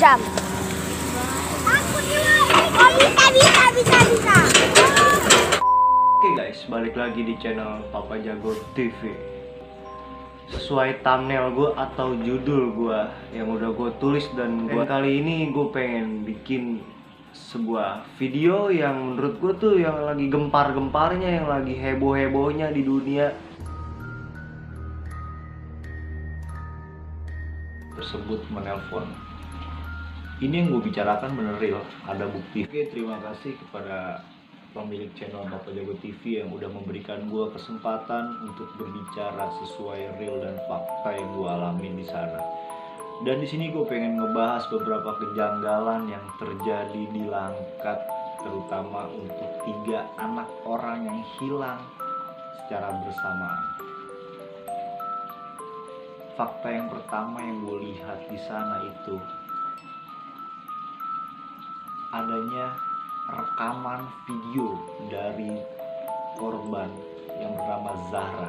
jam. Aku bisa. Oke guys, balik lagi di channel Papa Jago TV. Sesuai thumbnail gue atau judul gue yang udah gue tulis dan kali ini gue pengen bikin sebuah video yang menurut gue tuh yang lagi gempar-gemparnya, yang lagi heboh-hebohnya di dunia tersebut menelpon. Ini yang gue bicarakan bener real, ada bukti. Oke, terima kasih kepada pemilik channel Papa Jago TV yang udah memberikan gue kesempatan untuk berbicara sesuai real dan fakta yang gue alamin di sana. Dan di sini gue pengen ngebahas beberapa kejanggalan yang terjadi di Langkat, terutama untuk 3 anak orang yang hilang secara bersamaan. Fakta yang pertama yang gue lihat di sana itu adanya rekaman video dari korban yang bernama Zahra.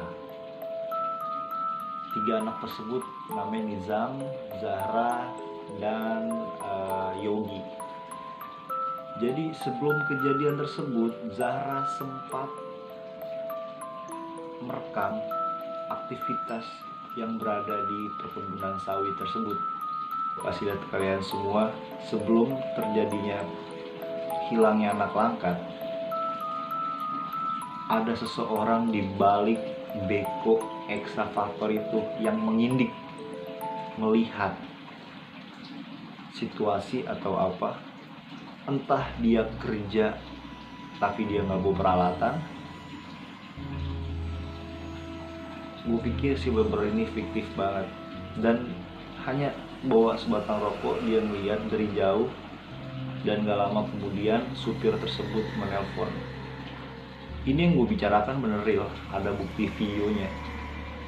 3 anak tersebut namanya Nizam, Zahra, dan Yogi. Jadi sebelum kejadian tersebut, Zahra sempat merekam aktivitas yang berada di perkebunan sawit tersebut. Kasih lihat kalian semua sebelum terjadinya hilangnya anak Langkat, ada seseorang di balik beko eksavator itu yang mengindik, melihat situasi atau apa. Entah dia kerja tapi dia nggak bawa peralatan. Gue pikir si beber ini fiktif banget, dan hanya bawa sebatang rokok. Dia melihat dari jauh, dan gak lama kemudian supir tersebut menelpon. Ini yang gue bicarakan bener real, ada bukti videonya.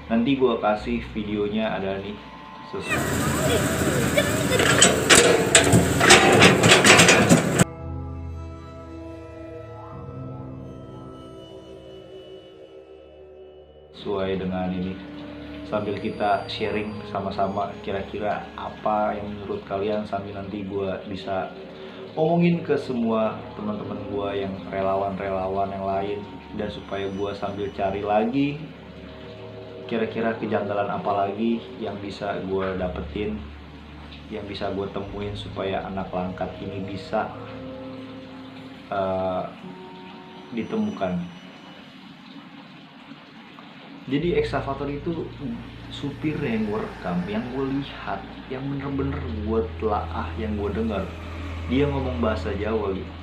Nanti gue kasih videonya, ada nih sesuai dengan ini, sambil kita sharing sama-sama kira-kira apa yang menurut kalian, sambil nanti gue bisa omongin ke semua teman-teman gue yang relawan-relawan yang lain, dan supaya gue sambil cari lagi kira-kira kejanggalan apa lagi yang bisa gue dapetin, yang bisa gue temuin supaya anak Langkat ini bisa ditemukan. Jadi eksavator itu supir yang gue rekam, yang gue lihat, yang bener-bener gue telaah, yang gue dengar, dia ngomong bahasa Jawa gitu.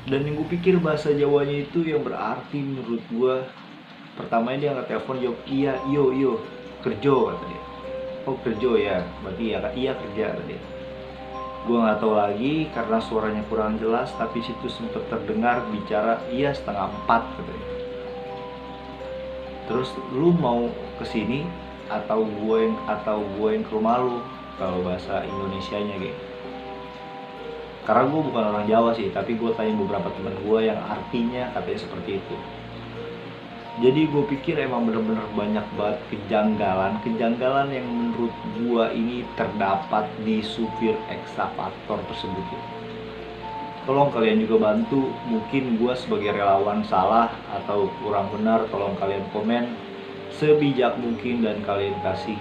Dan yang gue pikir bahasa Jawanya itu yang berarti menurut gue, pertamanya dia angkat telepon, jawab iya, yo, kerjo kata dia. Oh kerjo ya, berarti iya kerja kata dia. Gue nggak tahu lagi karena suaranya kurang jelas, tapi situ sempat terdengar bicara iya 3:30 kata dia. Terus lu mau kesini atau gue yang ke rumah lu, kalau bahasa Indonesianya gitu. Karena gue bukan orang Jawa sih, tapi gue tanya beberapa teman gue yang artinya katanya seperti itu. Jadi gue pikir emang bener-bener banyak banget kejanggalan yang menurut gue ini terdapat di supir eksavator tersebut. Tolong kalian juga bantu, mungkin gue sebagai relawan salah atau kurang benar, tolong kalian komen sebijak mungkin dan kalian kasih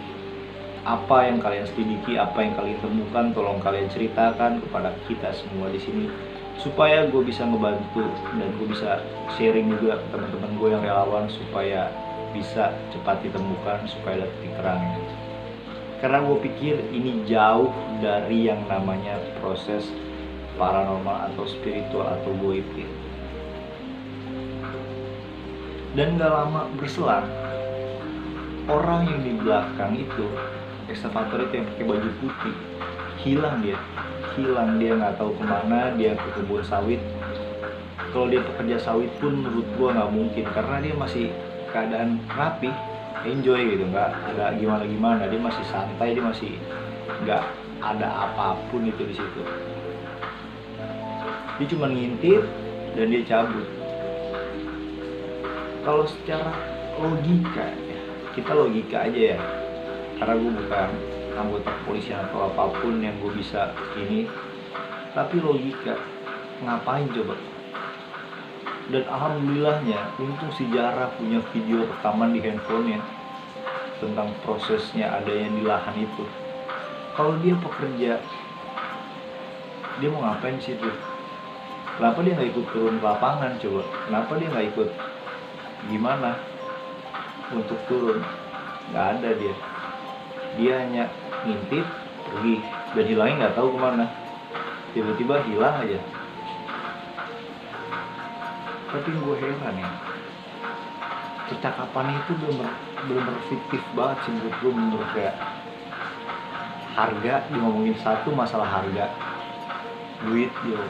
apa yang kalian selidiki, apa yang kalian temukan, tolong kalian ceritakan kepada kita semua di sini supaya gue bisa ngebantu dan gue bisa sharing juga ke teman-teman gue yang relawan supaya bisa cepat ditemukan, supaya ada titik terang. Karena gue pikir ini jauh dari yang namanya proses paranormal atau spiritual atau goib gitu. Dan gak lama berselang, orang yang di belakang itu, eksavator itu yang pakai baju putih, hilang dia nggak tahu kemana. Dia ke kebun sawit. Kalau dia pekerja sawit pun menurut gua nggak mungkin, karena dia masih keadaan rapi, enjoy gitu, nggak ada gimana, dia masih santai, dia masih nggak ada apapun itu di situ. Dia cuma ngintip dan dia cabut. Kalau secara logika, kita logika aja ya, karena gue bukan anggota kepolisian atau apapun yang gue bisa ini, tapi logika ngapain coba. Dan alhamdulillahnya untung si Zahra punya video rekaman di handphonenya tentang prosesnya adanya di lahan itu. Kalau dia pekerja, dia mau ngapain sih tuh? Kenapa dia nggak ikut turun ke lapangan coba? Kenapa dia nggak ikut gimana untuk turun? Nggak ada dia. Dia hanya ngintip, pergi, dan hilangnya nggak tahu kemana. Tiba-tiba hilang aja. Tapi gue heran ya, percakapan itu bener-bener fiktif banget sih menurut gue. Menurut kayak harga, ngomongin satu masalah harga, duit yo,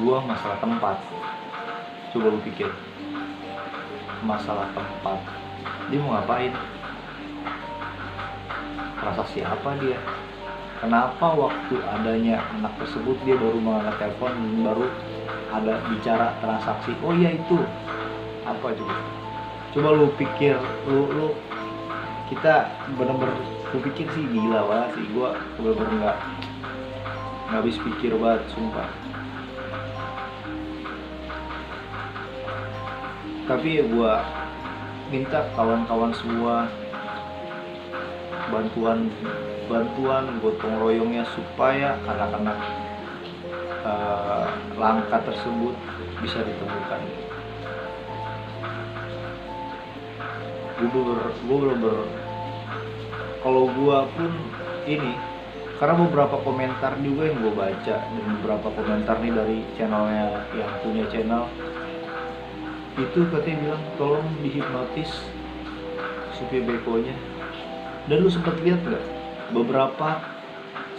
dua masalah tempat. Coba lu pikir, masalah tempat, dia mau ngapain? Rasa siapa dia? Kenapa waktu adanya anak tersebut dia baru mengangkat telepon, baru ada bicara transaksi? Oh iya itu apa coba? Coba lu pikir, lu kita bener-bener, lu pikir sih gila banget sih. Gua bener-bener nggak habis pikir banget sumpah. Tapi ya gua minta kawan-kawan semua bantuan gotong royongnya supaya anak-anak langka tersebut bisa ditemukan. Gue bener-bener, kalau gue pun ini, karena beberapa komentar juga yang gue baca, dan beberapa komentar nih dari channelnya yang punya channel itu katanya bilang tolong dihipnotis supir bekonya. Dan lu sempet lihat nggak beberapa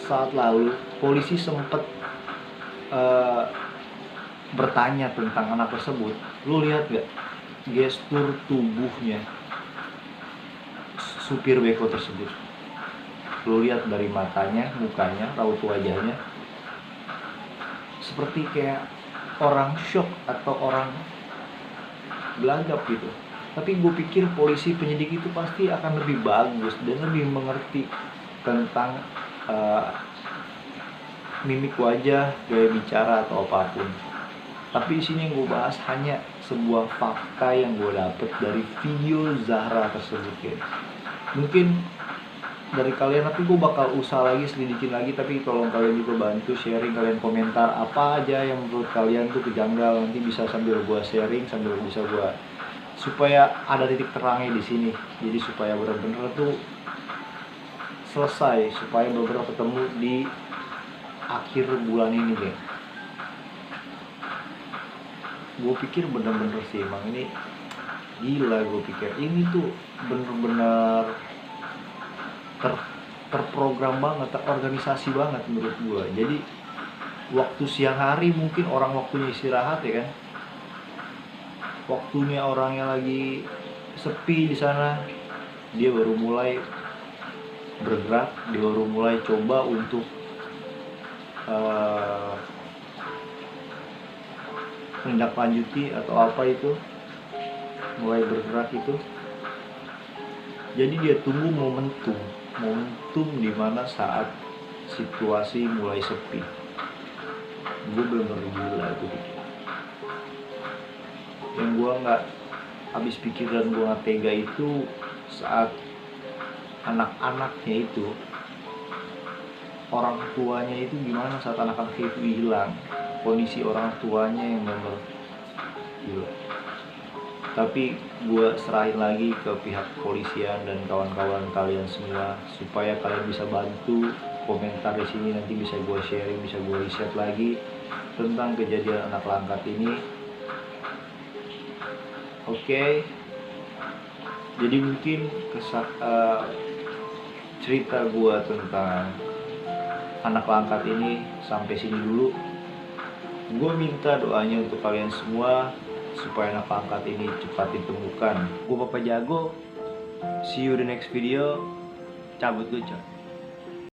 saat lalu polisi sempet bertanya tentang anak tersebut. Lu lihat nggak gestur tubuhnya supir beko tersebut? Lu lihat dari matanya, mukanya, raut wajahnya, seperti kayak orang shock atau orang gelagap gitu. Tapi gue pikir polisi penyidik itu pasti akan lebih bagus dan lebih mengerti tentang mimik wajah, gaya bicara atau apapun. Tapi di sini yang gue bahas hanya sebuah fakta yang gue dapet dari video Zahra tersebut ya. Mungkin dari kalian, tapi gue bakal usaha lagi, selidikin lagi. Tapi tolong kalian juga bantu sharing, kalian komentar apa aja yang menurut kalian tuh kejanggal. Nanti bisa sambil gue sharing, sambil bisa gue, supaya ada titik terangnya di sini. Jadi supaya benar-benar tuh selesai, supaya benar-benar ketemu di akhir bulan ini deh. Gue pikir bener-bener sih emang ini gila. Gue pikir ini tuh bener-bener terprogram banget, terorganisasi banget menurut gue. Jadi waktu siang hari mungkin orang waktunya istirahat ya kan, waktunya orangnya lagi sepi di sana, dia baru mulai bergerak, dia baru mulai coba untuk menindaklanjuti atau apa itu, mulai bergerak itu. Jadi dia tunggu momentum di mana saat situasi mulai sepi. Gue bener-bener gila tuh. Yang gue nggak habis pikir dan gue nggak tega itu saat anak-anaknya itu, orang tuanya itu gimana saat anak-anaknya itu hilang, kondisi orang tuanya yang bener gila. Tapi gue serahin lagi ke pihak kepolisian dan kawan-kawan kalian semua supaya kalian bisa bantu komentar di sini. Nanti bisa gue sharing, bisa gue riset lagi tentang kejadian anak langkat ini. Oke. Jadi mungkin cerita gue tentang anak langkat ini sampai sini dulu. Gue minta doanya untuk kalian semua supaya anak langkat ini cepat ditemukan. Gue Papa Jago. See you the next video. Cabut lu coy.